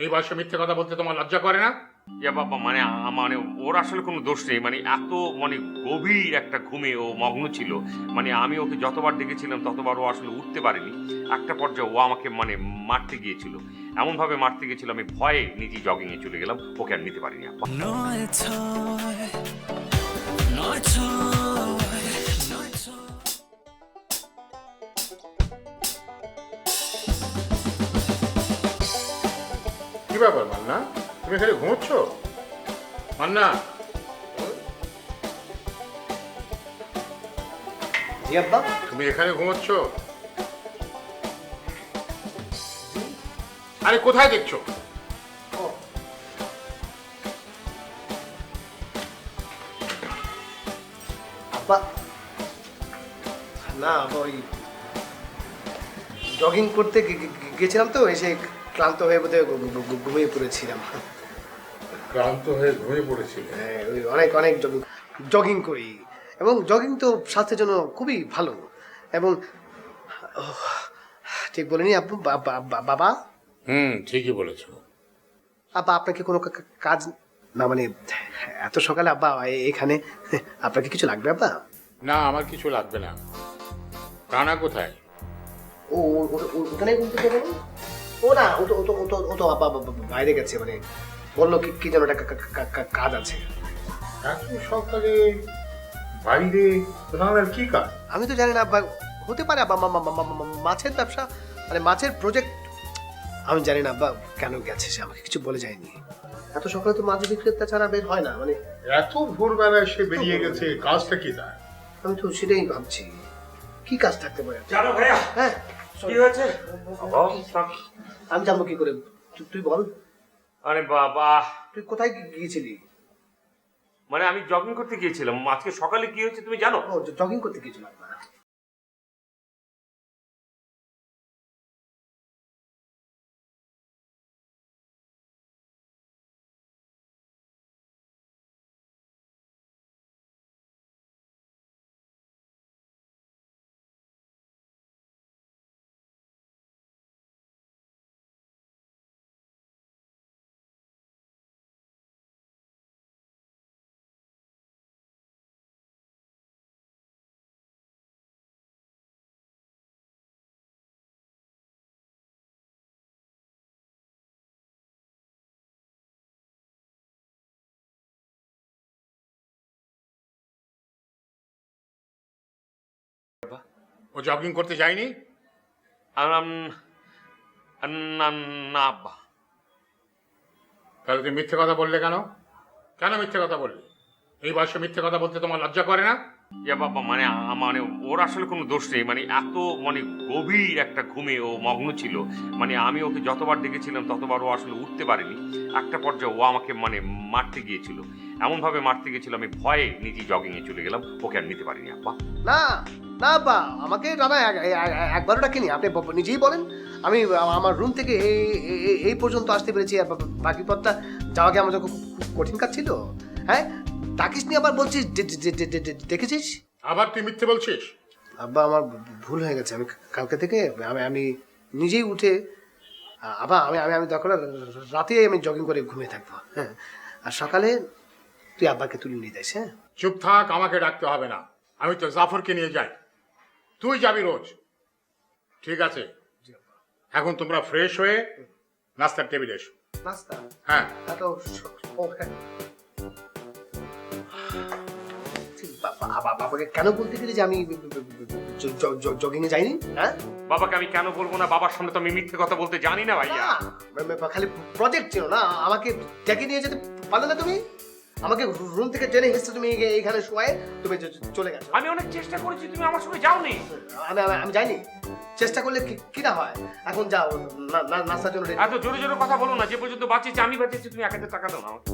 এই বয়সে মিথ্যে কথা বলতে তোমার লজ্জা করে না? ইয়া বাবা, মানে মানে ওর আসলে কোনো দোষ নেই। মানে এত মানে গভীর একটা ঘুমে ও মগ্ন ছিল। মানে আমি ওকে যতবার ডেকেছিলাম ততবার ও আসলে উঠতে পারেনি। একটা পর্যায়ে ও আমাকে মানে মারতে গিয়েছিল। এমনভাবে মারতে গিয়েছিল আমি ভয়ে নিজেই জগিংয়ে চলে গেলাম। ওকে আর নিতে পারিনি আব্বা। কি ব্যাপার মান্না, তুমি এখানে ঘুমোচ্ছ? মান্না, জি আব্বা। তুমি এখানে ঘুমোচ্ছ? আরে কোথায় দেখছো? আব্বা না আব্বা, ওই জগিং করতে গেছিলাম তো, এসে ক্লান্ত হয়ে বোধহয় ঘুমিয়ে পড়েছিলাম। ক্লান্ত হয়ে ঘুমিয়ে পড়েছিলে? হ্যাঁ, ওই অনেক অনেক জগিং করি, এবং জগিং তো স্বাস্থ্যের জন্য খুবই ভালো। এবং ঠিক বলিনি আব্বু? বাবা ঠিকই বলেছো। আব্বা, আপনাকে কোনো কাজ না, মানে এত সকালে আব্বা এখানে আপনাকে কিছু লাগবে আব্বা? না, আমার কিছু লাগবে না। রানা কোথায়? ও ওখানে বলতে পারেন। ও না, ও তো আব্বা বাইরে গেছে, মানে বললো কি যেন একটা কাজ আছে। এত সকালে বাইরে রানার কি কাজ? আমি তো জানি না আব্বা, হতে পারে আব্বা মাছের ব্যবসা, মানে মাছের প্রজেক্ট। আমি জানি না আব্বা কেন গেছে, সে আমাকে কিছু বলে যায়নি। এত সকালে তো মাছ বিক্রেতা ছাড়া বের হয় না, মানে এত ভোরবেলায় সে বেরিয়ে গেছে, কাজটা কি তার? আমি তো সেটাই ভাবছি, কি কাজ থাকতে পারে। জানো ভাইয়া হ্যাঁ, কি হয়েছে? আমি জানবো কি করে? তুই বল, আরে বাবা, তুই কোথায় গিয়েছিলি? মানে আমি জগিং করতে গিয়েছিলাম। আজকে সকালে কি হয়েছে তুমি জানো? ও জগিং করতে গিয়েছিল আব্বা। ও জগিং করতে যায়নি? না না আব্বা। তাহলে তুমি মিথ্যে কথা বললে কেন? কেন মিথ্যে কথা বললে? এই বয়সে মিথ্যে কথা বলতে তোমার লজ্জা করে না? ইয়া বাবা, মানে মানে ওর আসলে কোনো দোষ নেই। মানে এত মানে গভীর একটা ঘুমে ও মগ্ন ছিল। মানে আমি ওকে যতবার ডেকেছিলাম ততবার ও আসলে উঠতে পারেনি। একটা পর্যায়ে ও আমাকে মানে মারতে গিয়েছিল। এমনভাবে মারতে গিয়েছিল আমি ভয়ে নিজেই জগিংয়ে চলে গেলাম। ওকে আর নিতে পারিনি আব্বা। না না আব্বা, আমাকে রানা একবারও ডাকেনি। আপনি নিজেই বলেন, আমি আমার রুম থেকে এই পর্যন্ত আসতে পেরেছি, আর বাকি পথটা যাওয়াকে আমাদের খুব কঠিন কাজ ছিল। হ্যাঁ, ডাকিস নি, আবার বলছিস দেখেছিস। আবার তুই মিথ্যে বলছিস? আব্বা, আমার ভুল হয়ে গেছে। আমি কালকে থেকে আমি নিজেই উঠে আবার আমি দরকার রাতে আমি জগিং করে ঘুমিয়ে থাকবো। হ্যাঁ, আর সকালে তুই আব্বাকে তুলে নিয়ে যাস। হ্যাঁ, চুপ থাক, আমাকে ডাকতে হবে না। আমি তো জাফরকে নিয়ে যাই, তুই যাবি রোজ। ঠিক আছে, এখন তোমরা ফ্রেশ হয়ে নাস্তার টেবিলে এসো। নাস্তা? হ্যাঁ। এত হ্যাঁ, বাবাকে কেন বলতে গেলি যে আমি জগিং এ যাইনি? হ্যাঁ, বাবাকে আমি কেন বলবো না? বাবার সামনে তো আমি মিথ্যে কথা বলতে জানি না ভাইয়া। খালি প্রজেক্ট ছিল না, আমাকে ডেকে নিয়ে যেতে পারলে না তুমি? আমাকে রুম থেকে টেনে হিসেবে তুমি এখানে শোয়ায় তুমি চলে গেছো। আমি অনেক চেষ্টা করেছি, তুমি আমার সঙ্গে যাওনি। আমি যাইনি। চেষ্টা করলে কি না হয়? এখন যাও নাস্তার জন্য। এত জোরে জোরে কথা বলো না। যে পর্যন্ত বাঁচিয়েছি আমি বাঁচিয়েছি, তুমি 1000 টাকা দাও না আমাকে।